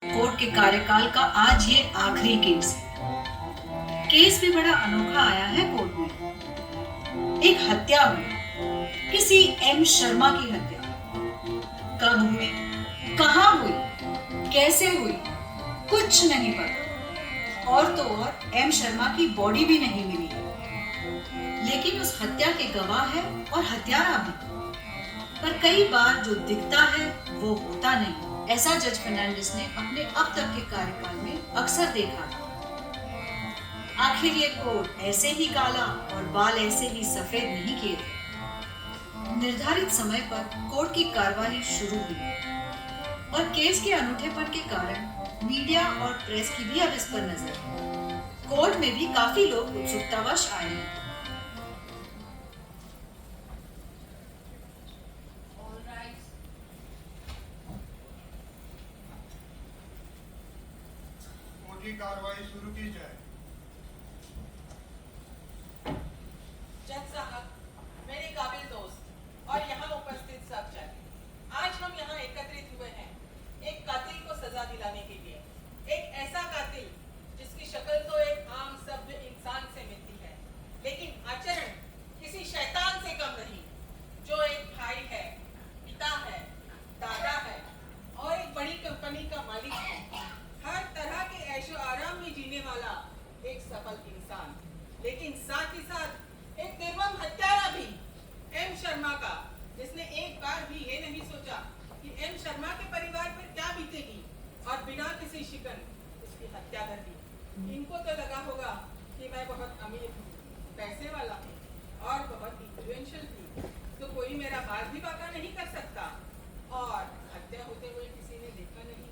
Court के कार्यकाल का आज ये आखिरी केस है। केस भी बड़ा अनोखा आया है कोर्ट में। एक हत्या हुई, किसी एम शर्मा की हत्या। कब हुई, कहां हुई, कैसे हुई, कुछ नहीं पता। और तो और एम शर्मा की बॉडी भी नहीं मिली है। लेकिन उस हत्या के गवाह है और हत्यारा भी। पर कई बार जो दिखता है वो होता नहीं। ऐसा जज फर्नांडिस ने अपने अब तक के कार्यकाल में अक्सर देखा था। आखिर ये कोर्ट ऐसे ही काला और बाल ऐसे ही सफेद नहीं किए थे। निर्धारित समय पर कोर्ट की कार्रवाई शुरू हुई और केस के अनूठेपन के कारण मीडिया और प्रेस की भी अब इस पर नजर है। कोर्ट में भी काफी लोग उत्सुकतावश आए हैं। की कार्रवाई शुरू की जाए। जज साहब, मेरे काबिल दोस्त और यहाँ उपस्थित सब जज, आज हम यहाँ एकत्रित हुए हैं एक कातिल को सजा दिलाने के लिए। एक ऐसा कातिल जिसकी शक्ल तो एक आम सभ्य इंसान से मिलती है, लेकिन आचरण किसी शैतान से कम नहीं। जो एक भाई है, पिता है, दादा है और एक बड़ी कंपनी का मालिक है। हर तरह के ऐशो आराम में जीने वाला एक सफल इंसान, लेकिन साथ ही साथ एक निर्मम हत्यारा भी, एम शर्मा का, जिसने एक बार भी ये नहीं सोचा कि एम शर्मा के परिवार पर क्या बीतेगी और बिना किसी शिकन उसकी हत्या कर दी। इनको तो लगा होगा कि मैं बहुत अमीर हूँ, पैसे वाला हूँ और बहुत इन्फ्लुएंशियल थी, तो कोई मेरा बाल भी बांका नहीं कर सकता। और हत्या होते हुए किसी ने देखा नहीं,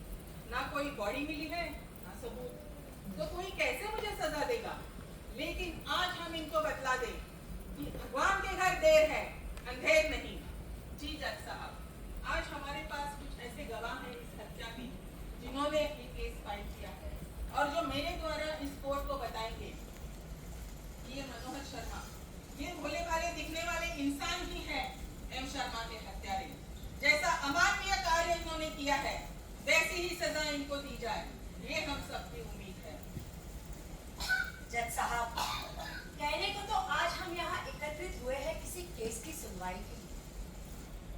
ना कोई बॉडी मिली है, ना सबूत, तो कोई कैसे मुझे सजा देगा। लेकिन आज हम इनको बतला दें कि भगवान के घर देर है, अंधेर नहीं। जी जज साहब, आज हमारे पास कुछ ऐसे गवाह हैं इस हत्या के, जिन्होंने ये केस फाइल किया है और जो मेरे द्वारा इस कोर्ट को बताएंगे। ये मनोहर शर्मा, ये भोले भाले दिखने वाले इंसान ही है एम शर्मा के हत्यारे। जैसा अमानवीय कार्य इन्होंने किया है, वैसी ही सजा इनको दी जाए, ये हम सबकी उम्मीद है। जज साहब, कहने को तो आज हम यहाँ एकत्रित हुए हैं किसी केस की सुनवाई के लिए,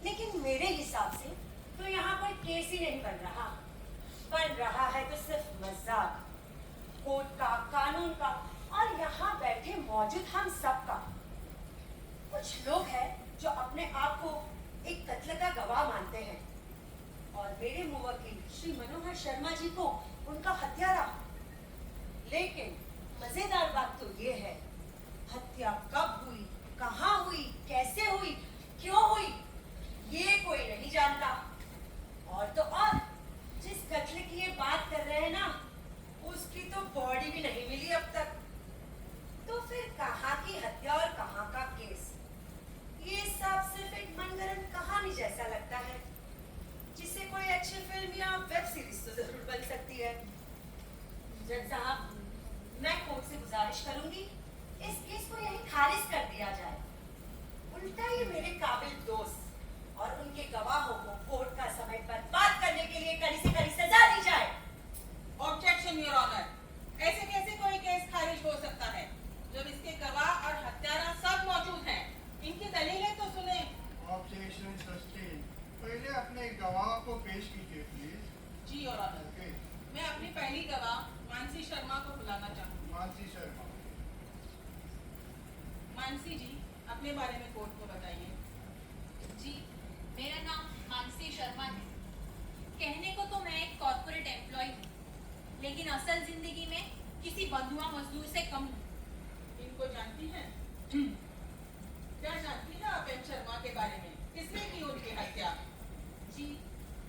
लेकिन मेरे हिसाब से तो यहाँ कोई केस ही नहीं बन रहा है तो सिर्फ मजाक, कोर्ट का, कानून का और यहाँ बैठे मौजूद हम सब का। कुछ लोग हैं जो अपने आप को एक कत्ल का गवाह मानते हैं और मेरे मुवक्किल श्री मनोहर शर्मा जी को उनका हत्यारा। लेकिन मजेदार बात तो ये है, हत्या कब हुई, कहाँ हुई, कैसे हुई, क्यों हुई, ये कोई नहीं जानता। और तो और जिस कत्ल की ये बात कर रहे हैं ना, उसकी तो बॉडी भी नहीं मिली अब तक। तो फिर कहाँ की हत्या और कहाँ का केस? ये सब सिर्फ एक मनगढ़ंत कहानी जैसा लगता है, जिससे कोई अच्छी फिल्म या वेब सीरीज तो जरूर बन सकती है। जज साहब, मैं कोर्ट से गुजारिश करूंगी इस केस को यहीं खारिज कर दिया जाए। उल्टा ये मेरे काबिल दोस्त और उनके गवाहों को कोर्ट का समय पर बात करने के लिए कड़ी से कड़ी सजा दी जाए। ऑब्जेक्शन योर ऑनर, ऐसे कैसे कोई केस खारिज हो सकता है जब इसके गवाह और हत्यारा सब मौजूद हैं? इनकी दलीलें तो सुने। Objection sustain. पहले अपने गवाह को पेश कीजिए प्लीज। जी योर ऑनर, मैं अपनी पहली गवाह मानसी शर्मा को बुलाना चाहूंगी। मानसी शर्मा। मानसी जी, अपने बारे में कोर्ट को बताइए। जी, मेरा नाम मानसी शर्मा है। कहने को तो मैं एक कॉर्पोरेट एम्प्लॉय हूँ, लेकिन असल जिंदगी में किसी बंधुआ मजदूर से कम हूँ। इनको जानती हैं? क्या जानती है आप एम शर्मा के बारे में? किसने की उनकी हत्या? जी,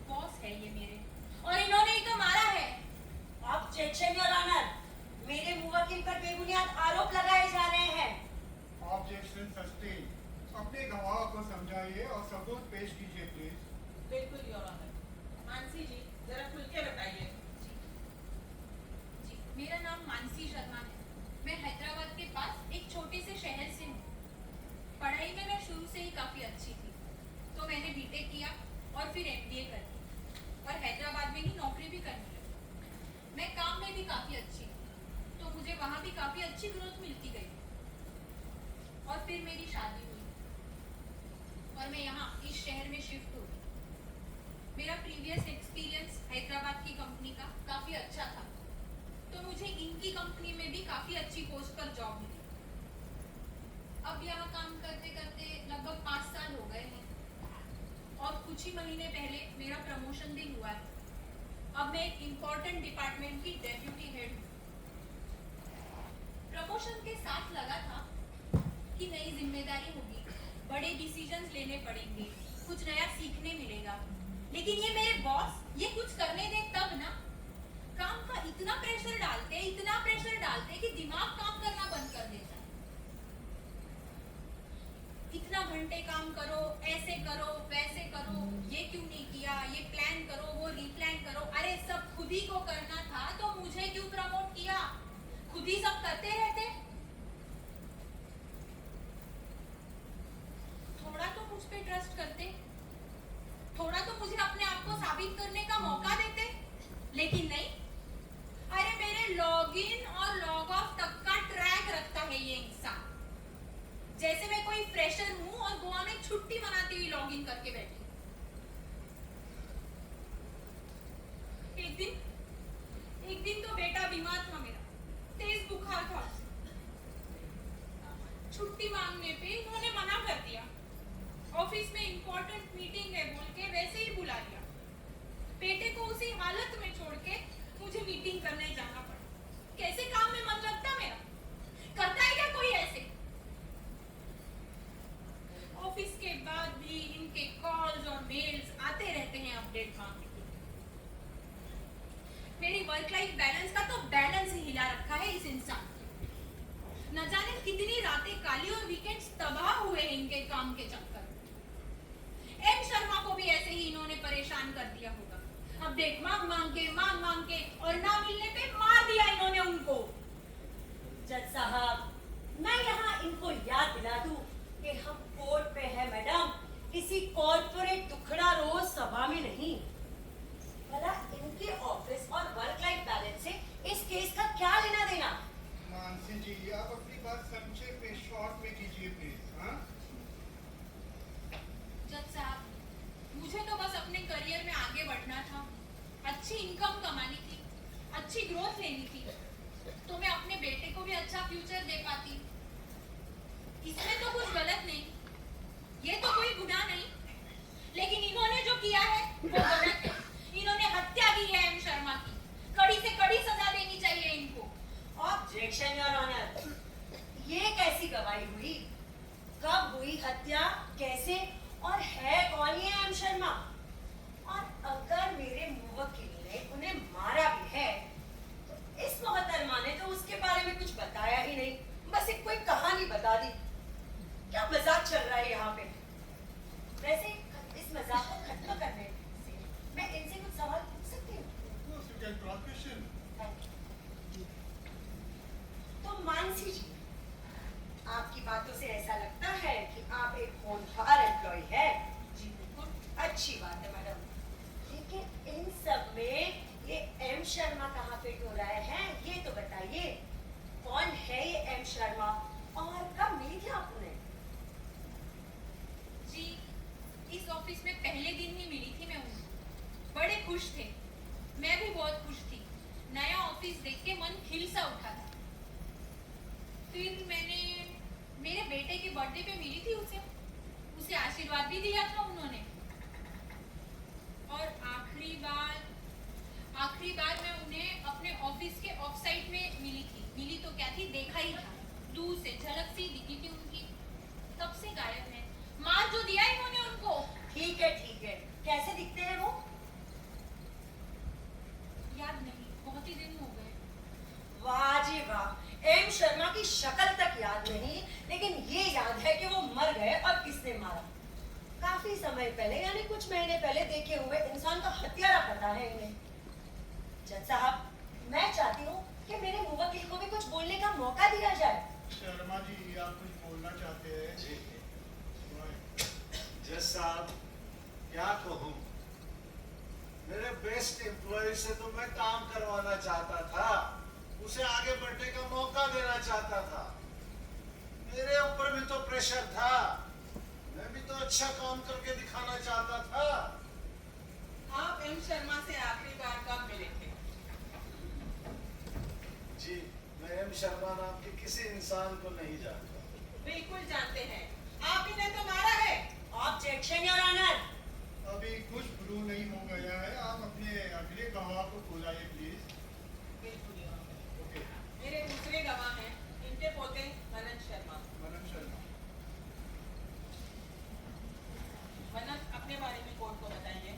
बॉस है ये मेरे, और इन्होंने ही तो मारा है। ऑब्जेक्शन योर ऑनर, मेरे मुवक्किल पर बेबुनियाद आरोप लगाए जा रहे हैं। Objection sustain. अपने गवाह को समझाइए और सबूत पेश कीजिए प्लीज। बिल्कुल योर ऑनर। मानसी जी, जरा खुल के बताइए। जी, मेरा नाम मानसी शर्मा है। मैं हैदराबाद के पास एक छोटे से शहर से हूँ। पढ़ाई में मैं शुरू से ही काफी अच्छी थी, तो मैंने बीटेक किया और फिर एमबीए कर दी और हैदराबाद में ही नौकरी भी करने लगी। भी काफी अच्छी, तो मुझे वहां भी काफी अच्छी ग्रोथ मिलती गई। और फिर मेरी शादी हुई और मैं यहाँ इस शहर में शिफ्ट हो गई। मेरा प्रीवियस एक्सपीरियंस हैदराबाद की कंपनी का काफी अच्छा था, तो मुझे इनकी कंपनी में भी काफी अच्छी पोस्ट पर जॉब मिली। अब यहाँ काम करते करते लगभग 5 साल हो गए हैं और कुछ ही महीने पहले मेरा प्रमोशन भी हुआ है। अब मैं एक इम्पोर्टेंट डिपार्टमेंट की डेप्यूटी हेड हूँ। प्रमोशन के साथ लगा था कि नई जिम्मेदारी होगी, बड़े डिसीजंस लेने पड़ेंगे, कुछ नया सीखने मिलेगा। लेकिन ये मेरे बॉस ये कुछ करने दे तब ना, काम का इतना प्रेशर डालते कि दिमाग काम करना बंद कर देता है। इतना घंटे काम करो, ऐसे करो, वैसे करो, ये क्यों नहीं किया, ये प्लान करो, वो रीप्लान करो। अरे सब खुद ही को करना था तो मुझे क्यों प्रमोट किया? खुद ही सब करते रहते। थोड़ा तो मुझ पे ट्रस्ट करते, थोड़ा तो मुझे अपने आप को साबित करने का मौका देते, लेकिन नहीं। अरे मेरे लॉगिन और लॉग ऑफ तक का ट्रैक रखता है ये इंसान, जैसे मैं कोई फ्रेशर हूं और गोवा में छुट्टी मनाती हुई लॉगिन करके बैठी। एक दिन तो बेटा बीमार था मेरा, तेज बुखार था। छुट्टी मांगने पे इन्होंने मना कर दिया। ऑफिस में इंपॉर्टेंट मीटिंग है बोल के वैसे ही बुला लिया। बेटे को उसी हालत में छोड़ के मुझे मीटिंग करने जाना पड़ा। कैसे काम में मन लगता मेरा? करता है क्या कोई ऐसे? ऑफिस के बाद भी इनके कॉल्स और मेल्स आते रहते हैं अपडेट मांगने के। मेरी वर्क लाइफ बैलेंस का तो बैलेंस ही हिला रखा है इस इंसान ने। न जाने कितनी रातें काली और वीकेंड्स तबाह हुए इनके काम के चक्कर में। एम शर्मा को भी ऐसे ही इन्होंने परेशान कर दिया होगा। अपडेट मांग मांग के और ना मिलने पे मार दिया इन्होंने उनको। जज साहब, मैं यहाँ इनको याद दिला दूं कि हम कोर्ट पे है मैडम, किसी कॉर्पोरेट दुखड़ा रोज सभा में नहीं। भला इनके ऑफिस और वर्क लाइफ बैलेंस से इस केस का क्या लेना देना? मानसी जी, आप अपनी बात संक्षेप में शॉर्ट में कीजिए प्लीज। हाँ, जज साहब, मुझे तो बस अपने करियर में आगे बढ़ना था, अच्छी इनकम कमानी थी, अच्छी ग्रोथ लेनी थी, तो मैं अपने बेटे को भी अच्छा फ्यूचर दे पाती। इसमें तो कुछ गलत नहीं, ये तो कोई गुनाह नहीं, लेकिन इन्होंने जो किया है वो गलत है। इन्होंने हत्या की है एम शर्मा की, कड़ी से कड़ी सजा देनी चाहिए इनको। ऑब्जेक्शन योर ऑनर, ये कैसी गवाही हुई? कब हुई हत्या, कैसे, और है कौन ये एम शर्मा? और अगर मेरे मुवक्किल ने उन्हें मारा भी है तो इस मोहतरमा ने तो उसके बारे में कुछ बताया ही नहीं, बस एक कोई कहानी बता दी। क्या मजाक चल रहा है यहाँ पे? वैसे इस मजाक को खत्म करने से मैं इनसे कुछ सवाल पूछ सकती हूँ? you can cross question. तो मानसी जी, आपकी बातों से ऐसा लगता है कि आप एक होनहार एम्प्लॉय है। जी बिल्कुल। अच्छी बात है मैडम, लेकिन इन सब में ये एम शर्मा कहाँ फिट हो रहा है ये तो बताइए। कौन है ये एम शर्मा और कब मिली थी आप उन्हें? जी, इस ऑफिस में पहले दिन ही मिली थी मैं उनको। बड़े खुश थे, मैं भी बहुत खुश थी। नया ऑफिस देख के मन खिल सा उठा था। फिर मैंने मेरे बेटे के बर्थडे पे मिली थी उसे आशीर्वाद भी दिया था उन्होंने। और आखिरी बार मैं उन्हें अपने ऑफिस के ऑफ साइट में मिली तो क्या थी, देखा ही था, दूर से झलक सी दिखी थी उनकी। तब से गायब है। मार जो दिया इन्होंने उनको। ठीक है, कैसे दिखते हैं वो? याद नहीं, बहुत ही दिन हो गए। वाह जी वाह, एम शर्मा की शक्ल तक याद नहीं, लेकिन ये याद है कि वो मर गए और किसने मारा। काफी समय पहले, यानी कुछ महीने पहले देखे हुए इंसान का हत्यारा पता है इन्हें। जज साहब, मैं चाहती हूँ कि मेरे मुवक्किल को भी कुछ बोलने का मौका दिया जाए। शर्मा जी, आप कुछ बोलना चाहते हैं? जी जज साहब, क्या कहूँ, मेरे बेस्ट एम्प्लॉय से तो मैं काम करवाना चाहता था, उसे आगे बढ़ने का मौका देना चाहता था। मेरे ऊपर भी तो प्रेशर था, मैं भी तो अच्छा काम करके दिखाना चाहता था। आप एम शर्मा से आखिरी बार कब मिले थे? जी, मैं एम शर्मा नाम के किसी इंसान को नहीं जानता। बिल्कुल जानते हैं, आप ही ने तो मारा है। Objection your honour. अभी कुछ प्रूव नहीं हो गया है, आप अपने अगले गवाह को बुलाइए प्लीज। बिल्कुल Your Honor। ओके, मेरे दूसरे गवाह हैं इनके पोते मनन शर्मा। मनन शर्मा। मनन, अपने बारे में कोर्ट को बताइए।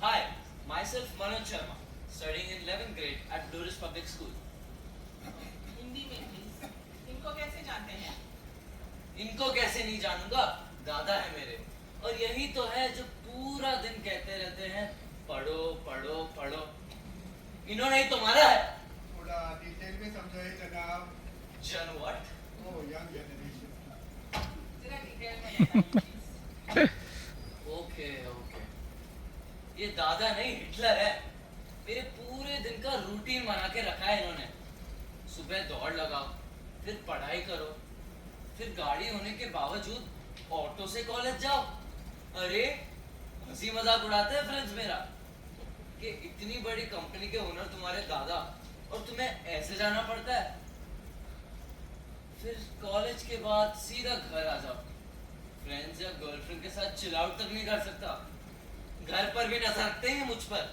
Hi, myself Manoj Sharma, studying in 11th grade at Doris Public School. Hindi में प्लीज। इनको कैसे जानते हैं? इनको कैसे नहीं जानूंगा, दादा है मेरे। और यही तो है जो पूरा दिन कहते रहते हैं, पढ़ो पढ़ो पढ़ो। इन्होंने ही तो मारा है। थोड़ा डिटेल में समझाइए जनाब। जन व्हाट? Oh young generation. जरा डिटेल में बताइए प्लीज। ओके ओके, ये दादा नहीं हिटलर है। मेरे पूरे दिन का रूटीन बना के रखा है इन्होंने। सुबह दौड़ लगाओ, फिर पढ़ाई करो, फिर गाड़ी होने के बावजूद ऑटो से कॉलेज जाओ। अरे हंसी मजाक उड़ाते हैं फ्रेंड्स मेरा कि इतनी बड़ी कंपनी के ओनर तुम्हारे दादा और तुम्हें ऐसे जाना पड़ता है। फिर कॉलेज के बाद सीधा घर आ जाओ। फ्रेंड्स या गर्लफ्रेंड के साथ चिल आउट तक नहीं कर सकता। घर पर भी नजर रखते हैं मुझ पर,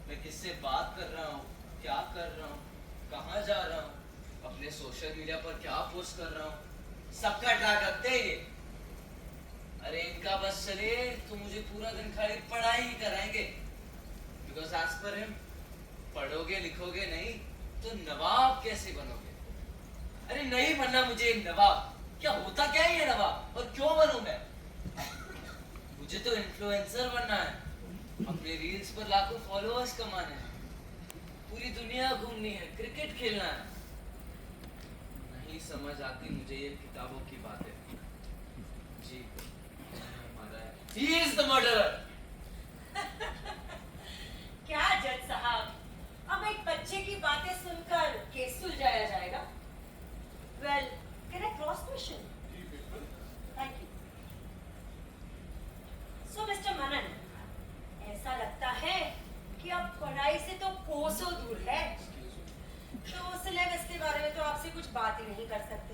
मैं किससे बात कर रहा हूँ, क्या कर रहा हूँ, कहाँ जा रहा हूँ, अपने सोशल मीडिया पर क्या पोस्ट कर रहा हूँ, सबका ट्रैक रखते हैं ये। अरे इनका बस चले तो मुझे पूरा दिन खाली पढ़ाई ही कराएंगे। बिकॉज एज पर हिम, पढ़ोगे लिखोगे नहीं तो नवाब कैसे बनोगे? अरे नहीं बनना मुझे एक नवाब। क्या होता क्या है ये नवाब, और क्यों बनूं मैं? मुझे तो इन्फ्लुएंसर बनना है, अपने रील्स पर लाखों फॉलोअर्स कमाने हैं, पूरी दुनिया घूमनी है, क्रिकेट खेलना है। नहीं समझ आती मुझे ये किताबों की बातें। जी, हमारा है। He is the murderer. क्या जज साहब, अब एक बच्चे की बातें सुनकर केस सुलझाया जाएगा? Well, can I cross question? जी बिल्कुल। Thank you. So mister Manan, ऐसा लगता है कि आप पढ़ाई से तो कोसों दूर है, तो सिलेबस के बारे में तो आपसे कुछ बात ही नहीं कर सकते।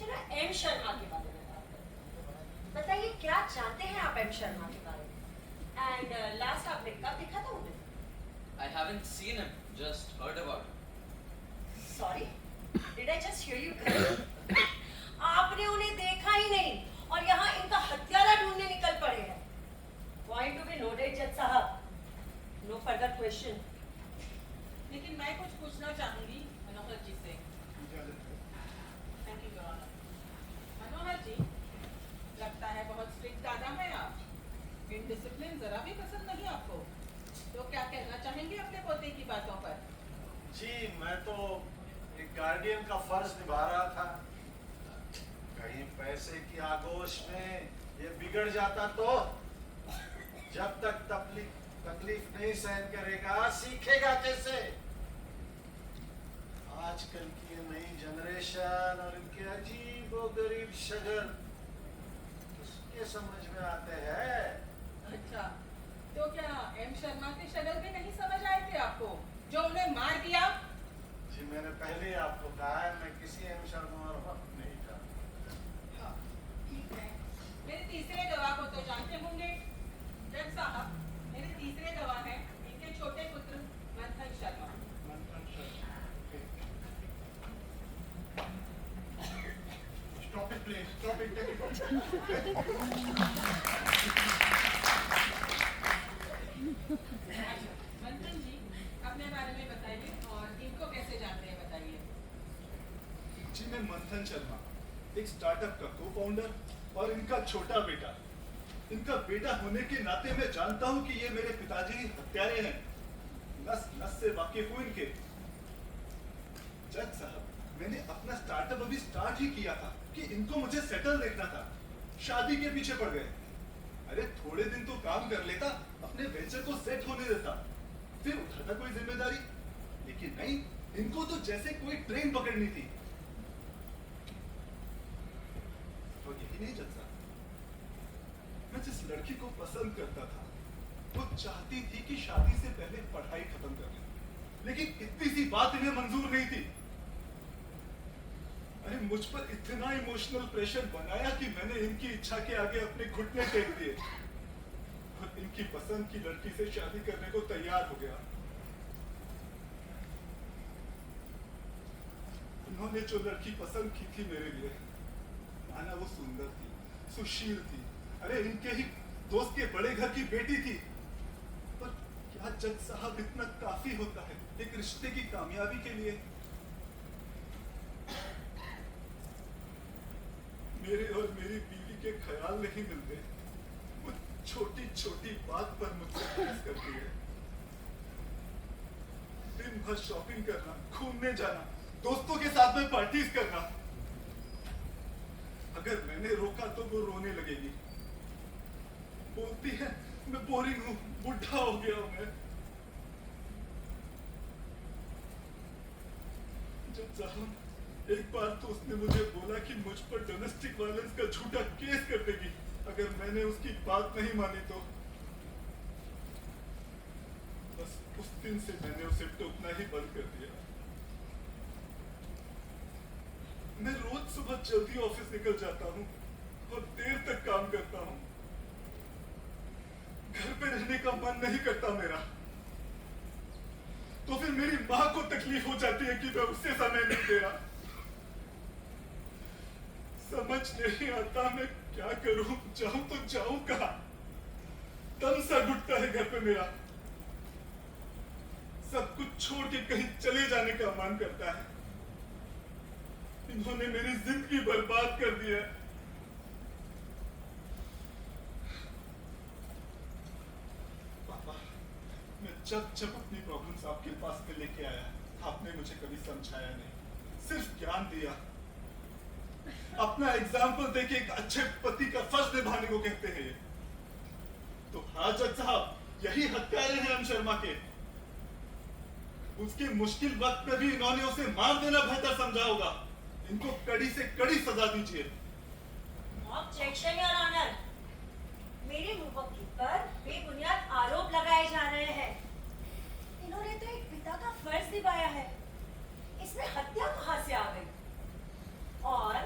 चलो एम शर्मा के बारे में बात करते हैं। बताइए क्या जानते हैं आप एम शर्मा के बारे में? एंड लास्ट आपने कब देखा था उन्हें? I haven't seen him, just heard about him. Sorry, did I just here you correct? आपने उन्हें देखा ही नहीं और यहाँ इनका हत्यारा ढूंढने निकल पड़े हैं। पॉइंट टू बी नोटेड जज साहब, नो फर्दर क्वेश्चन। लेकिन मैं कुछ पूछना चाहूंगी मनोहर जी से। इजाजत है। Thank you your honour. Manohar ji, लगता है बहुत स्ट्रिक्ट दादा हैं आप। इनडिसिप्लिन जरा भी पसंद नहीं आपको। तो क्या कहना चाहेंगे अपने पोते की बातों पर? जी, मैं तो एक गार्डियन का फर्ज निभा रहा था। कहीं पैसे की आगोश में ये बिगड़ जाता तो जब तक तकलीफ नहीं सहन करेगा, सीखेगा कैसे? आजकल की ये नई जनरेशन और इनके अजीबोगरीब शगल उसके समझ में आते हैं। अच्छा, तो क्या एम शर्मा के शगल भी नहीं समझ आए थे आपको, जो उन्हें मार दिया? जी, मैंने पहले ही आपको कहा है, मैं किसी एम शर्मा और वक्त नहीं जानता। हाँ, ठीक है। मेरे तीसरे गवाह को तो जानते होंगे जज साहब। मेरे तीसरे गवाह हैं इनके छोटे पुत्र Manthan Sharma. Manthan Sharma. Okay. Stop it please, stop it, take it off. Manthan ji, अपने बारे में बताइए और इनको कैसे जानते हैं बताइए। जी, मैं मंथन शर्मा, एक स्टार्टअप का को फाउंडर और इनका छोटा बेटा। इनका बेटा होने के नाते मैं जानता हूं कि ये मेरे पिताजी हत्यारे हैं। नस नस से वाकिफ हूं इनके। जज साहब, मैंने अपना स्टार्टअप अभी स्टार्ट ही किया था कि इनको मुझे सेटल देखना था। शादी के पीछे पड़ गए। अरे थोड़े दिन तो काम कर लेता, अपने वेंचर को सेट होने देता, फिर उठाता कोई जिम्मेदारी। लेकिन नहीं, इनको तो जैसे कोई ट्रेन पकड़नी थी। और यही नहीं जज साहब, मैं जिस लड़की को पसंद करता था वो चाहती थी कि शादी से पहले पढ़ाई खत्म कर ले, लेकिन इतनी सी बात इन्हें मंजूर नहीं थी। अरे मुझ पर इतना इमोशनल प्रेशर बनाया कि मैंने इनकी इच्छा के आगे अपने घुटने टेक दिए और इनकी पसंद की लड़की से शादी करने को तैयार हो गया। उन्होंने जो लड़की पसंद की थी मेरे लिए, माना वो सुंदर थी, सुशील थी, अरे इनके ही दोस्त के बड़े घर की बेटी थी, पर क्या जज साहब इतना काफी होता है एक रिश्ते की कामयाबी के लिए? मेरे और मेरी बीवी के ख्याल नहीं मिलते। वो छोटी छोटी बात पर मुझसे बहस करती है। दिन भर शॉपिंग करना, घूमने जाना, दोस्तों के साथ में पार्टीज करना। अगर मैंने रोका तो वो रोने लगेगी। बोलती है मैं बोरिंग हूं, बुढ़ा हो गया हूं मैं। जज साहब, एक बार तो उसने मुझे बोला कि मुझ पर डोमेस्टिक वायलेंस का झूठा केस कर देगी अगर मैंने उसकी बात नहीं मानी तो। बस उस दिन से मैंने उसे टोकना ही बंद कर दिया। मैं रोज सुबह जल्दी ऑफिस निकल जाता हूँ और देर तक काम करता हूँ। घर पे रहने का मन नहीं करता मेरा। तो फिर मेरी माँ को तकलीफ हो जाती है कि मैं उससे समय नहीं दे रहा। समझ नहीं आता मैं क्या करूं, जाऊं तो जाऊं कहां? दम सा घुटता है घर पे मेरा। सब कुछ छोड़ के कहीं चले जाने का मन करता है। इन्होंने मेरी जिंदगी बर्बाद कर दी है। पापा, मैं जब जब अपनी प्रॉब्लम्स आपके पास में लेके आया, आपने मुझे कभी समझाया नहीं, सिर्फ ज्ञान दिया। अपना एग्जाम्पल देके एक अच्छे पति का फर्ज निभाने को कहते हैं ये। तो हाँ जज साहब, यही हत्यारे हैं एम शर्मा के। उसके मुश्किल वक्त में भी इन्होंने उसे मार देना बेहतर समझा होगा। इनको कड़ी से कड़ी सजा दीजिए। ऑब्जेक्शन योर ऑनर, मेरे मुवक्किल पर बेबुनियाद आरोप लगाए जा रहे हैं। इन्होंने तो एक पिता का फर्ज निभाया है, इसमें हत्या कहां से आ गई? और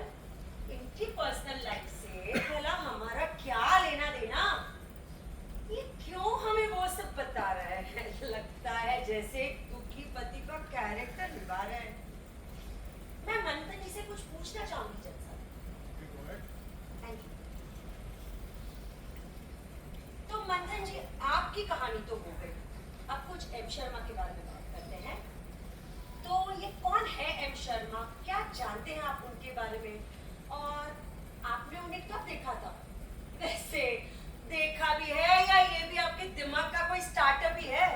इनकी पर्सनल लाइफ से भला हमारा क्या लेना देना? ये क्यों हमें वो सब बता रहे हैं? लगता है जैसे एक दुखी पति का कैरेक्टर निभा रहे हैं। मैं मंथन जी से कुछ पूछना चाहूंगी जज साहब। Thank you. तो मंथन जी, आपकी कहानी तो हो गई, अब कुछ एम शर्मा के बारे में बात करते हैं। तो ये कौन है एम शर्मा? क्या जानते हैं आप उनके बारे में? और आपने उन्हें कब देखा था? वैसे देखा भी है या ये भी आपके दिमाग का कोई स्टार्टअप ही है?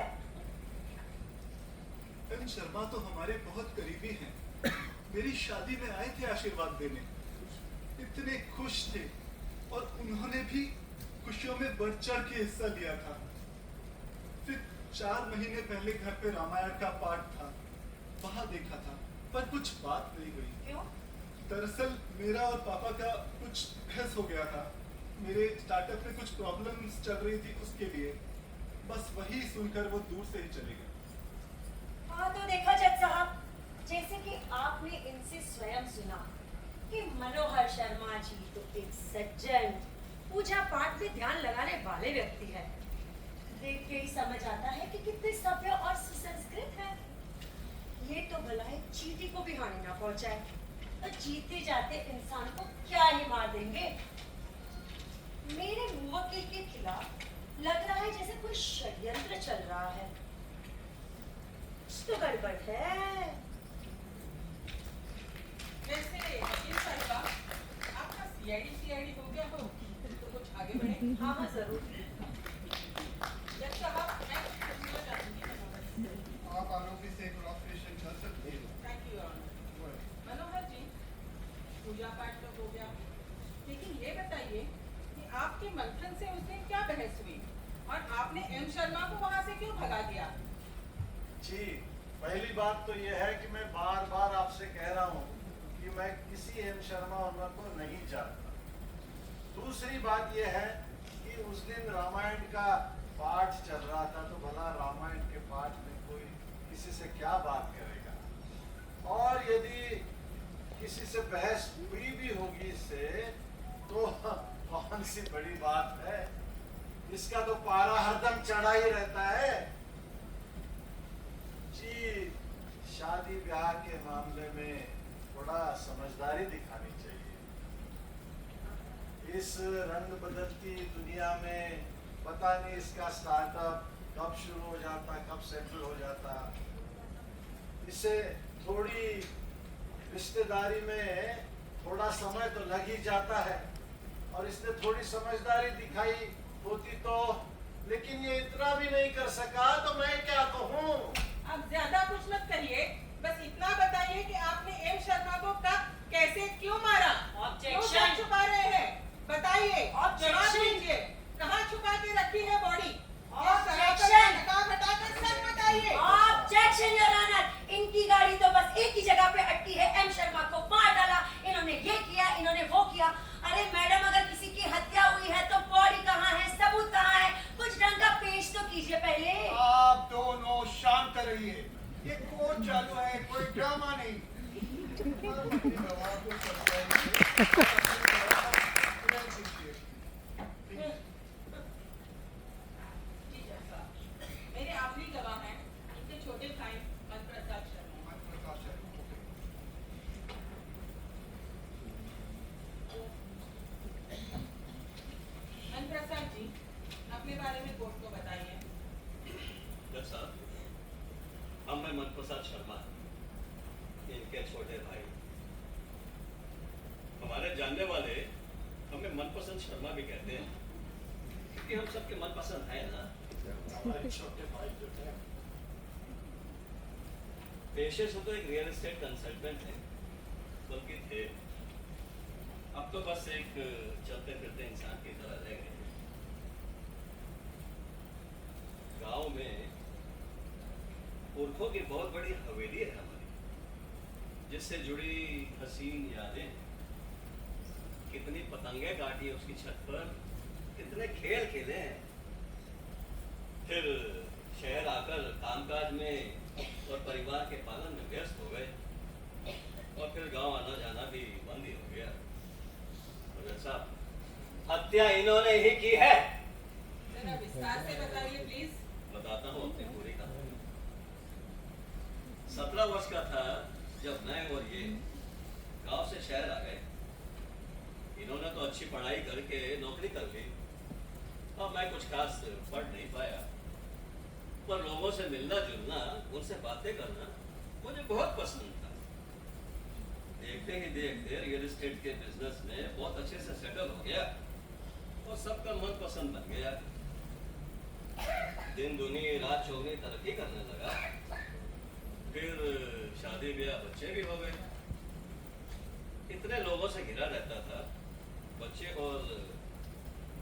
एम शर्मा तो हमारे बहुत करीबी हैं। मेरी शादी में आए थे आशीर्वाद देने। इतने खुश थे और उन्होंने भी खुशियों में बढ़ चढ़ के हिस्सा लिया था। फिर 4 महीने पहले घर पे रामायण का पाठ था, वहां देखा था, पर कुछ बात नहीं हुई। क्यों? दरअसल मेरा और पापा का कुछ बहस हो गया था। मेरे स्टार्टअप में कुछ प्रॉब्लम्स चल रही थी, उसके लिए बस वही सुनकर वो दूर से ही चले गए। हाँ तो देखा जज साहब, जैसे कि आपने इनसे स्वयं सुना कि मनोहर शर्मा जी तो एक सज्जन, पूजा पाठ में ध्यान लगाने वाले व्यक्ति है। देख के ही समझ आता है कि कितने सभ्य और सुसंस्कृत है। ये तो भला है चींटी को भी हानि ना पहुंचाए, तो जीते जाते इंसान को क्या ही मार देंगे। मेरे मुवक्किल के खिलाफ लग रहा है जैसे कोई षड्यंत्र चल रहा है। कुछ तो गड़बड़ है। वैसे वकील साहिबा, आपका सीआईडी हो गया हो तो कुछ आगे बढ़े। हाँ हाँ जरूर। जज साहब, मैं कुछ पूछना चाहूंगी। आप आरोपी से कोऑपरेशन कर सकते हो। Thank you honour. Manohar ji, पूजा पाठ तो हो गया, लेकिन ये बताइए कि आपके मंथन से उस दिन क्या बहस हुई और आपने एम शर्मा को वहां से क्यों भगा दिया? जी, पहली बात तो यह है कि मैं बार बार आपसे कह रहा हूं कि मैं किसी एम शर्मा वर्मा को नहीं जानता। दूसरी बात यह है कि उस दिन रामायण का पाठ चल रहा था, तो भला रामायण के पाठ में कोई किसी से क्या बात करेगा, और यदि किसी से बहस हुई भी होगी इससे तो कौन सी बड़ी बात है, इसका तो पारा हरदम चढ़ा ही रहता है। जी, शादी ब्याह के मामले में थोड़ा समझदारी दिखानी चाहिए। इस रंग बदलती दुनिया में पता नहीं इसका स्टार्टअप कब शुरू हो जाता, कब सेटल हो जाता। इसे थोड़ी रिश्तेदारी में थोड़ा समय तो लग ही जाता है, और इसने थोड़ी समझदारी दिखाई होती तो, लेकिन ये इतना भी नहीं कर सका, तो मैं क्या कहूँ। अब ज्यादा कुछ मत करिए, बस इतना बताइए कि आपने एम शर्मा को कब, कैसे, क्यों मारा? Objection! क्यों सब छुपा रहे हैं? बताइए, Objection! जवाब दीजिए। कहाँ छुपा के रखी है बॉडी? Objection! हटा सब बताइए। ऑब्जेक्शन योर ऑनर, इनकी गाड़ी तो बस एक ही जगह पे अटकी है। एम शर्मा को मार डाला, इन्होंने ये किया, इन्होंने वो किया। अरे मैडम, अगर किसी की हत्या हुई है तो बॉडी कहाँ है, सबूत कहाँ है? कुछ ढंग का पेश तो कीजिए पहले। आप दोनों शांत रहिए, ये कोर्ट चालू है, कोई ड्रामा नहीं। गवाह को जी जज साहब, मेरे आखिरी गवाह हैं इनके छोटे भाई मनप्रसाद शर्मा। मनप्रसाद जी, अपने बारे में कोर्ट को बताइए। जज साहब, हम मैं मनप्रसाद शर्मा, इनके छोटे भाई। हमारे जानने वाले हमें मनपसंद शर्मा भी कहते हैं, क्योंकि हम सबके मनपसंद है ना। हमारे छोटे भाई जो थे, पेशे से तो एक रियल एस्टेट कंसल्टेंट है, बल्कि थे। अब तो बस एक चलते फिरते इंसान की तरह रह गए। गांव में पुरखों की बहुत बड़ी हवेली है हमारी, जिससे जुड़ी हसीन यादें। कितनी पतंगे काटी उसकी छत पर, कितने खेल खेले हैं। फिर शहर आकर कामकाज में और परिवार के पालन में व्यस्त हो गए, और फिर गांव आना जाना भी बंद ही हो गया। और साहब, हत्या इन्होंने ही की है। जरा विस्तार से बताइए प्लीज। बताता हूँ अपनी पूरी कहानी। 17 वर्ष का था जब मैं और ये गांव से शहर आ गए। इन्होंने तो अच्छी पढ़ाई करके नौकरी कर ली, और मैं कुछ खास पढ़ नहीं पाया, पर लोगों से मिलना जुलना, उनसे बातें करना मुझे बहुत पसंद था। देखते ही देखते रियल एस्टेट के बिजनेस में बहुत अच्छे से सेटल हो गया, और सबका मन पसंद बन गया। दिन दुनी रात चौगनी तरक्की करने लगा। फिर शादी ब्याह, बच्चे भी हो गए। इतने लोगों से घिरा रहता था, बच्चे और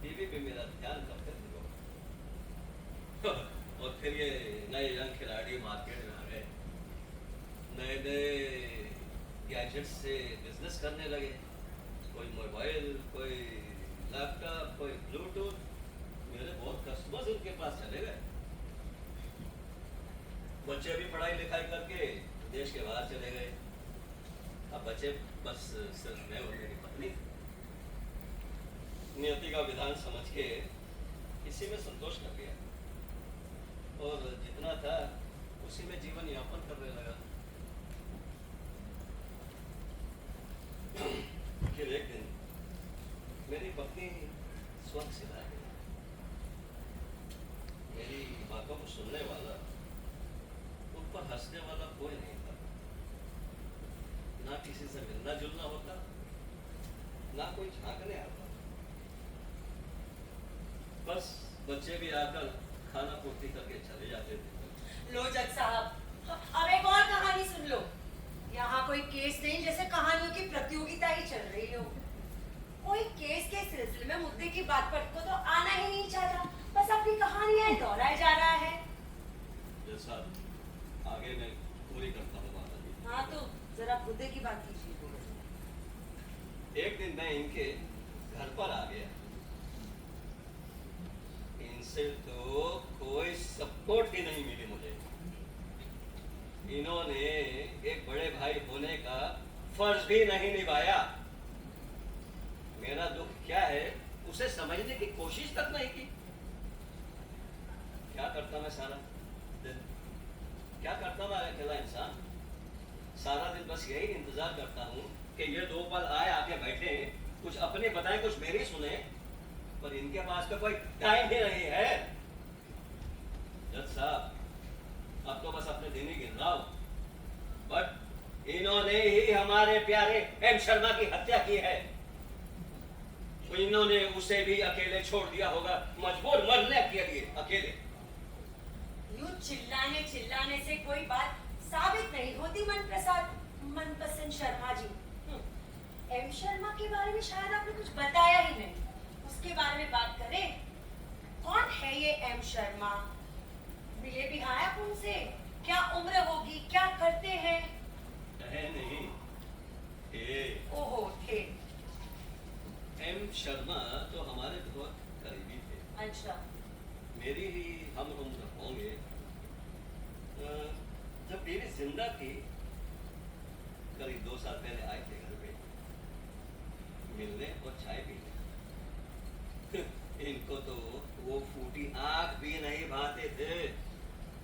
बीवी भी मेरा ध्यान रखते थे लोग। और फिर ये नए यंग खिलाड़ी मार्केट में आ गए, नए नए गैजेट्स से बिजनेस करने लगे। कोई मोबाइल, कोई लैपटॉप, कोई ब्लूटूथ। मेरे बहुत कस्टमर्स उनके पास चले गए। बच्चे भी पढ़ाई लिखाई करके देश के बाहर चले गए। अब बच्चे बस सिर्फ मैं और मेरी पत्नी। नियति का विधान समझ के इसी में संतोष कर गया, और जितना था उसी में जीवन यापन करने लगा। फिर एक दिन मेरी पत्नी स्वर्ग से आ गई। मेरी बातों को सुनने वाला, उन पर हंसने वाला कोई नहीं था। ना किसी से मिलना जुलना होता, ना कोई झांकने आता। बस बच्चे भी आकर खाना पूर्ति करके चले जाते थे। लो जज साहब, अब एक और कहानी सुन लो। यहाँ कोई केस नहीं, जैसे कहानियों की प्रतियोगिता ही चल रही हो। कोई केस के सिलसिले में मुद्दे की बात पर को तो आना ही नहीं चाहता, बस अपनी कहानियां दोहराया जा रहा है। जैसा आगे मैं दिन मैं इनके घर पर आ गया। इनसे तो कोई सपोर्ट ही नहीं मिली मुझे। इन्होंने एक बड़े भाई होने का फर्ज भी नहीं निभाया। मेरा दुख क्या है उसे समझने की कोशिश तक नहीं की। क्या करता मैं सारा दिन, क्या करता मैं अकेला इंसान? सारा दिन बस यही इंतजार करता हूँ कि ये दो पल आए आके बैठे, कुछ अपने बताएं, कुछ मेरी सुने, पर इनके पास तो कोई टाइम ही नहीं है। जज साहब, अब तो बस अपने दिन ही गिन रहा हूँ, बट इन्होंने ही हमारे प्यारे एम शर्मा की हत्या की है। तो इन्होंने उसे भी अकेले छोड़ दिया होगा, मजबूर मरने के लिए अकेले। यूं चिल्लाने चिल्लाने से कोई बात साबित नहीं होती मनपसंद शर्मा जी। एम शर्मा के बारे में शायद आपने कुछ बताया ही नहीं, उसके बारे में बात करें। कौन है ये एम शर्मा? मिले भी हैं आप उनसे? क्या उम्र होगी, क्या करते हैं? नहीं थे। ओहो, थे। एम शर्मा तो हमारे बहुत करीबी थे। अच्छा। मेरी ही हम उम्र होंगे। जब बीवी जिंदा थी, करीब 2 साल पहले आए थे घर पे मिलने और चाय पीने। इनको तो वो फूटी आंख भी नहीं भाते थे।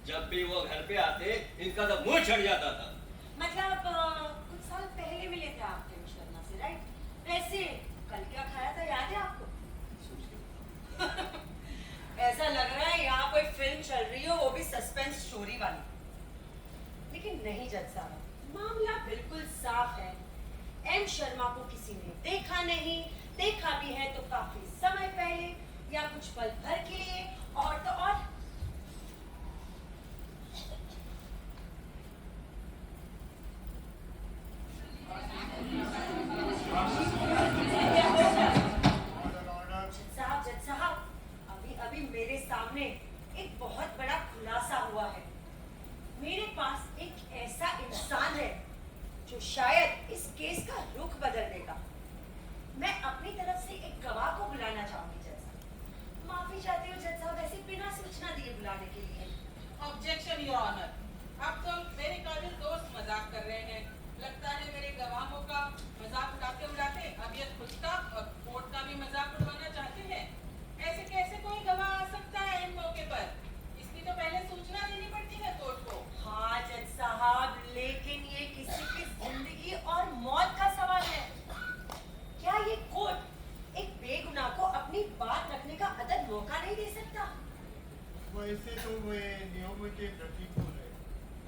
जब भी वो घर पे आते, इनका तो मुंह चढ़ जाता था। मतलब कुछ साल पहले मिले थे आप एम शर्मा से, राइट? वैसे कल क्या खाया था याद है आपको? ऐसा लग रहा है यहाँ कोई फिल्म चल रही हो, वो भी सस्पेंस स्टोरी वाली। लेकिन नहीं जज साहब, मामला बिल्कुल साफ है। एम शर्मा को किसी ने देखा नहीं, देखा भी है तो काफी समय पहले या कुछ पल भर के लिए, और तो और जज साहब, अभी मेरे सामने एक बहुत बड़ा खुलासा हुआ है। मेरे पास एक ऐसा इंसान है जो शायद इस केस का रुख बदल देगा। मैं अपनी तरफ से एक गवाह को बुलाना चाहूंगी जज साहब। माफी चाहती हूँ जज साहब, ऐसे बिना सूचना दिए बुलाने के लिए। Objection your honour. अब तो मेरे काबिल दोस्त मजाक कर रहे हैं। लगता है मेरे गवाहों का मजाक उड़ाते उड़ाते अब ये खुद का और कोर्ट का भी मजाक उड़वाना चाहते हैं। ऐसे कैसे कोई गवाह आ सकता है इन मौके पर? इसकी तो पहले सूचना देनी पड़ती है कोर्ट को। हाँ जज साहब, लेकिन ये किसी की जिंदगी और मौत का सवाल है। क्या ये कोर्ट एक बेगुनाह को अपनी बात रखने का अदद मौका नहीं दे सकता? वैसे तो वे नियमों के प्रतिकूल है,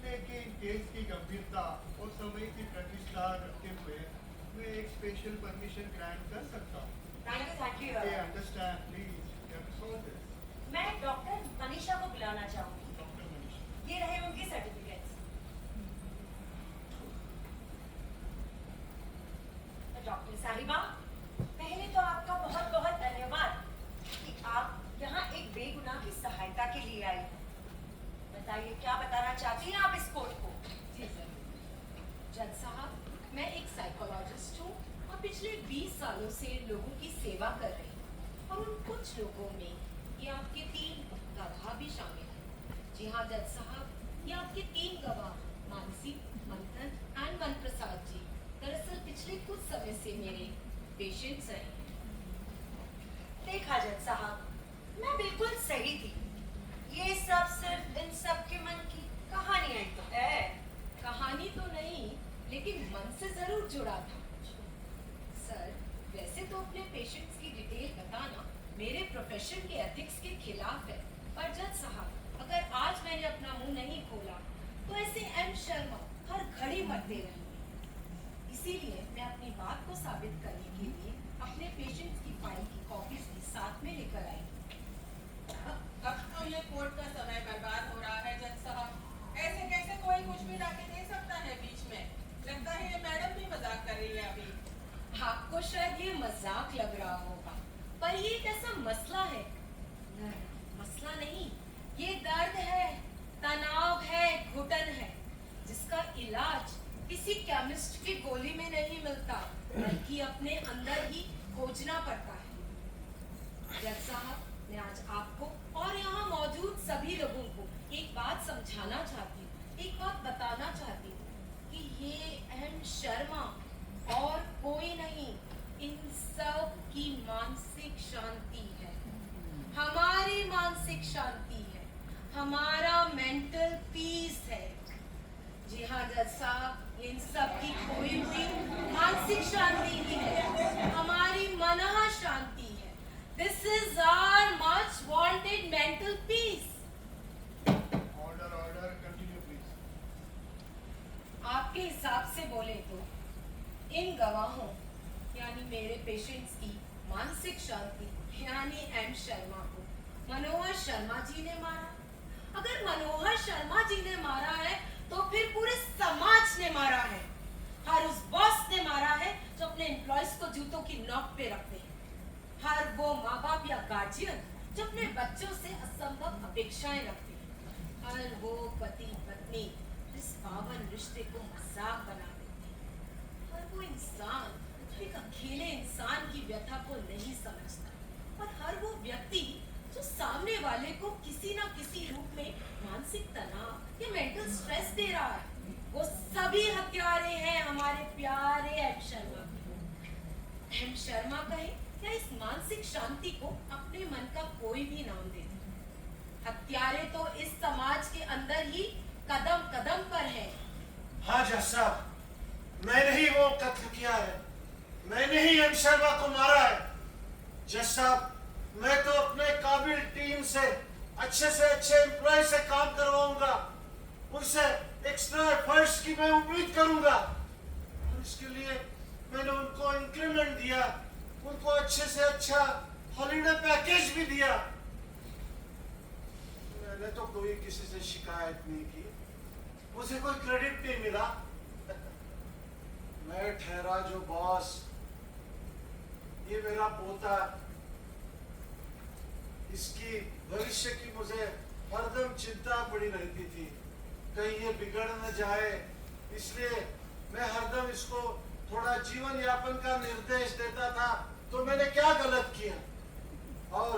लेकिन केस की गंभीरता और समय की प्रतिष्ठा रखते हुए मैं एक स्पेशल परमिशन ग्रांट कर सकता हूँ। Thank you. They understand, please. You have to solve this. मैं डॉक्टर मनीषा को बुलाना चाहूंगी। Dr. Manish. ये रहे उनकी सर्टिफिकेट्स। डॉक्टर साहिबा, पहले तो आपका बहुत बहुत धन्यवाद कि आप यहाँ एक बेगुनाह की सहायता के लिए आई। बताइए क्या बताना चाहती हैं आप इस कोर्ट को? जी सर। जज साहब, मैं एक साइकोलॉजिस्ट हूँ और पिछले 20 सालों से लोगों की सेवा कर रही हूँ, और उन कुछ लोगों में ये आपके 3 गवाह भी शामिल हैं। जी हाँ जज साहब, ये आपके 3 गवाह मानसी, मंथन एंड मन प्रसाद जी दरअसल पिछले कुछ समय से मेरे पेशेंट्स रहे हैं। देखा जज साहब, मैं बिल्कुल सही थी। ये सब सिर्फ इन सब के मन की कहानियां ही तो है। कहानी तो नहीं, लेकिन मन से जरूर जुड़ा था। सर, वैसे तो अपने पेशेंट्स की डिटेल बताना मेरे प्रोफेशन के एथिक्स के खिलाफ है, पर जज साहब, अगर आज मैंने अपना मुंह नहीं खोला तो ऐसे एम शर्मा हर घड़ी मरते रहेंगे। इसीलिए मैं अपनी बात को साबित करने के लिए अपने पेशेंट्स की फाइल की कॉपीज भी साथ में लेकर आई। अब तो ये कोर्ट का समय बर्बाद हो रहा है जज साहब। ऐसे कैसे कोई कुछ भी लाके दे सकता है बीच में? लगता है ये मैडम भी मजाक कर रही है अभी। आपको शायद ये मजाक लग रहा होगा, पर ये एक ऐसा मसला है। नहीं, मसला नहीं, ये दर्द है, तनाव है, घुटन है, जिसका इलाज किसी केमिस्ट की गोली में नहीं मिलता, बल्कि अपने अंदर ही खोजना पड़ता है। जज साहब, मैं आज आपको और यहाँ मौजूद सभी लोगों को एक बात समझाना चाहती हूँ, एक बात बताना चाहती हूँ कि ये एम शर्मा और कोई नहीं, इन सब की मानसिक शांति है, हमारी मानसिक शांति है, हमारा मेंटल पीस है। जी हाँ जज साहब, इन सब की खोई हुई मानसिक शांति ही है, हमारी मनः शांति है। This is our much wanted mental peace. Order, continue please. आपके हिसाब से बोले तो इन गवाहों यानी मेरे पेशेंट्स की मानसिक शांति यानी एम शर्मा को मनोहर शर्मा जी ने मारा। अगर मनोहर शर्मा जी ने मारा है तो फिर पूरे समाज ने मारा है। हर उस बॉस ने मारा है जो अपने एम्प्लॉयज को जूतों की नोक पे रखते हैं। हर वो माँ बाप या गार्जियन जो अपने बच्चों से असंभव अपेक्षाएं रखते हैं। हर वो पति पत्नी इस पावन रिश्ते को मजाक बना देते हैं। हर वो इंसान जो एक अकेले इंसान की व्यथा को नहीं समझता। और हर वो व्यक्ति जो सामने वाले को किसी ना किसी रूप में मानसिक तनाव या मेंटल स्ट्रेस दे रहा है, वो सभी हत्यारे हैं हमारे प्यारे एम शर्मा। एम शर्मा कहे या इस मानसिक शांति को अपने मन का कोई भी नाम दे दे, हत्यारे तो इस समाज के अंदर ही कदम कदम पर है। हाँ जज साहब, मैंने ही वो कत्ल किया है, मैंने ही एम शर्मा को मारा है। जज साहब, मैं तो अपने काबिल टीम से अच्छे एम्प्लॉय से काम करवाऊंगा, उनसे एक्स्ट्रा एफर्ट्स की मैं उम्मीद करूंगा। और इसके लिए मैंने उनको इंक्रीमेंट दिया, उनको अच्छे से अच्छा हॉलिडे पैकेज भी दिया। मैंने तो कोई किसी से शिकायत नहीं की, मुझे कोई क्रेडिट नहीं मिला। मैं ठहरा जो बॉस, ये मेरा पोता, इसकी भविष्य की मुझे हरदम चिंता पड़ी रहती थी, कहीं ये बिगड़ न जाए, इसलिए मैं हरदम इसको थोड़ा जीवन यापन का निर्देश देता था। तो मैंने क्या गलत किया? और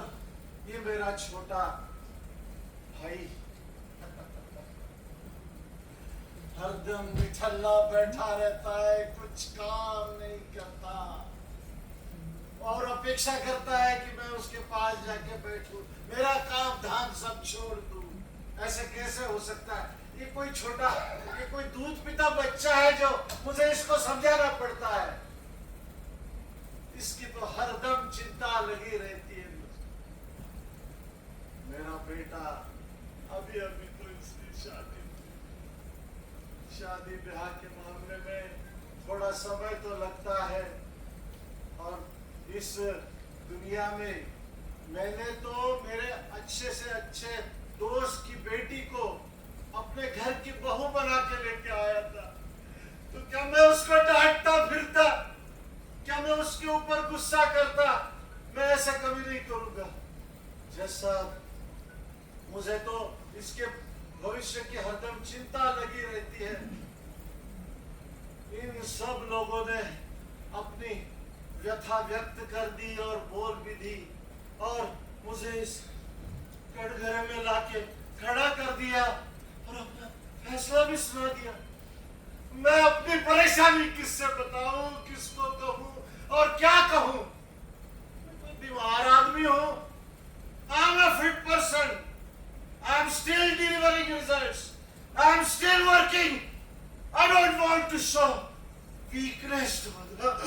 ये मेरा छोटा भाई हरदम निठल्ला बैठा रहता है, कुछ काम नहीं करता और अपेक्षा करता है कि मैं उसके पास जाके बैठूं, मेरा काम धाम सब छोड़ दूं। ऐसे कैसे हो सकता है? ये कोई दूध पीता बच्चा है जो मुझे इसको समझाना पड़ता है। इसकी तो हरदम चिंता लगी रहती है मुझे। मेरा बेटा अभी तो इसकी शादी ब्याह के मामले में थोड़ा समय तो लगता है। और इस दुनिया में मैंने तो मेरे अच्छे से अच्छे दोस्त की बेटी को अपने घर की बहू बना के लेके आया था, तो क्या मैं उसको डांटता फिरता? क्या मैं उसके ऊपर गुस्सा करता? मैं ऐसा कभी नहीं करूंगा। जज साहब, मुझे तो इसके भविष्य की हरदम चिंता लगी रहती है। इन सब लोगों ने अपनी व्यथा व्यक्त कर दी और बोल भी दी और मुझे इस कटघरे में लाके खड़ा कर दिया और अपना फैसला भी सुना दिया। मैं अपनी परेशानी किससे बताऊं, किसको कहूं और क्या कहूं? मैं तो बीमार आदमी हूं। I am a fit person. I am still delivering results. I am still working. I don't want to show weakness to others.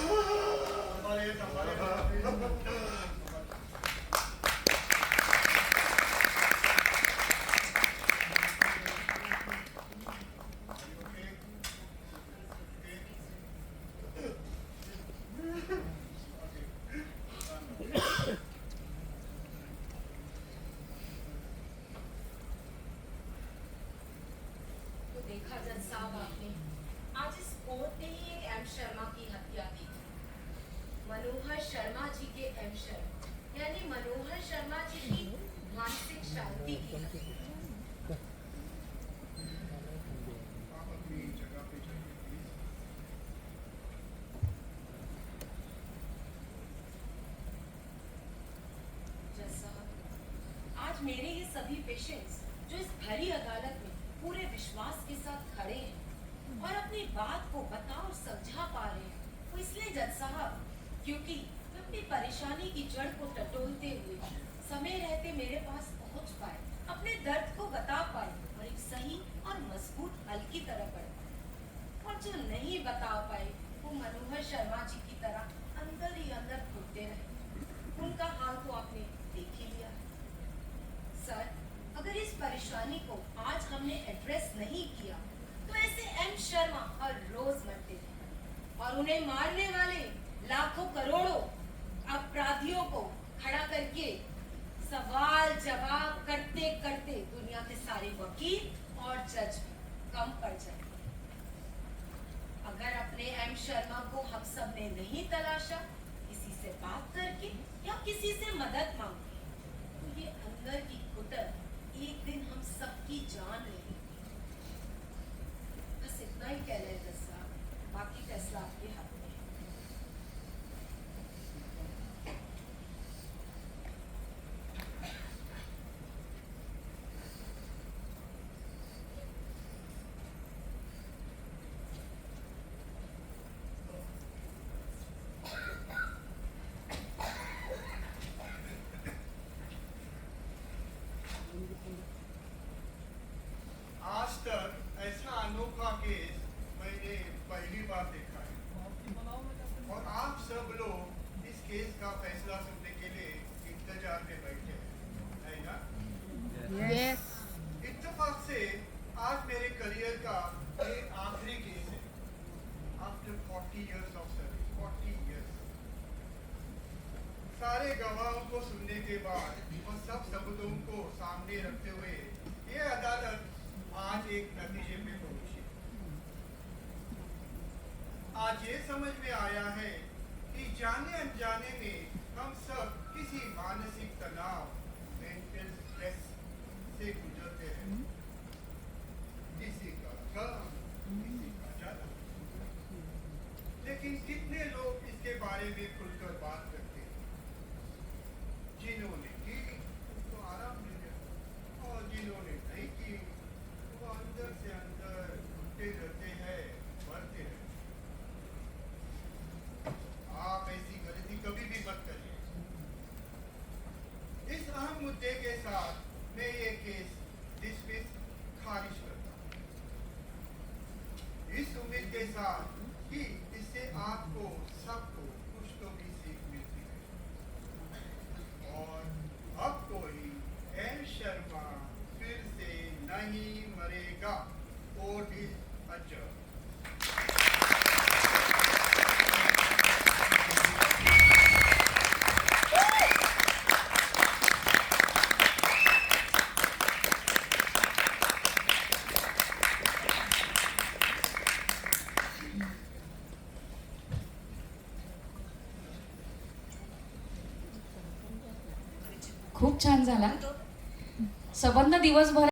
तो देखा जज साहब आपने, आज इस कोर्ट ने ही एक एम शर्मा की हत्या की। मनोहर शर्मा जी के एम शर्मा यानी मनोहर शर्मा जी की मानसिक शांति की हत्या। आप अपनी जगह पे जाइए प्लीज। आज मेरे ये सभी पेशेंट्स जो इस भरी अदालत में पूरे विश्वास के साथ खड़े हैं और अपनी बात को बता और समझा पा रहे हैं, वो इसलिए जज साहब क्योंकि वे अपनी परेशानी की जड़ को टटोलते हुए समय रहते मेरे पास पहुंच पाए, अपने दर्द को बता पाए और एक सही और मजबूत हल की तरफ बढ़ पाए। और जो नहीं बता पाए वो मनोहर शर्मा जी की तरह अंदर ही अंदर घुटते रहे। उनका हाल तो आपने देख ही लिया। सर, अगर इस परेशानी को आज हमने एड्रेस नहीं किया तो ऐसे एम शर्मा हर रोज मरते थे और उन्हें मारने वाले लाखों करोड़ों अपराधियों को खड़ा करके सवाल जवाब करते करते दुनिया के सारे वकील और जज कम पड़ जाए। अगर अपने एम शर्मा को हम सब ने नहीं तलाशा, किसी से बात करके या किसी से मदद मांगे, तो ये अंदर की कुतर एक दिन हम सबकी जान लेगी। बस इतना ही कह रहे थे साहब, बाकी फैसला आपके हाथ में है। आज तक ऐसा अनोखा केस मैंने पहली बार देखा है और आप सब लोग इस केस का फैसला सुनने के लिए इंतजार में बैठे हैं, है ना? Yes. इत्तेफाक से आज मेरे करियर का ये आखिरी केस है। After 40 years of service, 40 years। सारे गवाहों को सुनने के बाद और सब सबूतों को सामने रखते हुए ये अदालत आज एक नतीजे पे पहुंची। आज ये समझ में आया है कि जाने अनजाने में हम सब किसी मानसिक तनाव, मेंटल स्ट्रेस से गुजरते हैं। किसी का कम, किसी का ज्यादा। लेकिन कितने लोग इसके बारे में खुलकर बात करते हैं? जिन्होंने की उनको आराम मिल गया और जिन्होंने नहीं की वो अंदर से अंदर घुटते रहते हैं, मरते रहते हैं। आप ऐसी गलती कभी भी मत करिए। इस अहम मुद्दे के साथ मैं ये केस डिसमिस खारिज करता हूँ, इस उम्मीद के साथ कि इससे आपको सबको कुछ तो भी सीख मिलती है और अब कोई एम शर्मा फिर से नहीं मरेगा। Court is adjourn. खूप छान झाला. सबंध दिवसभर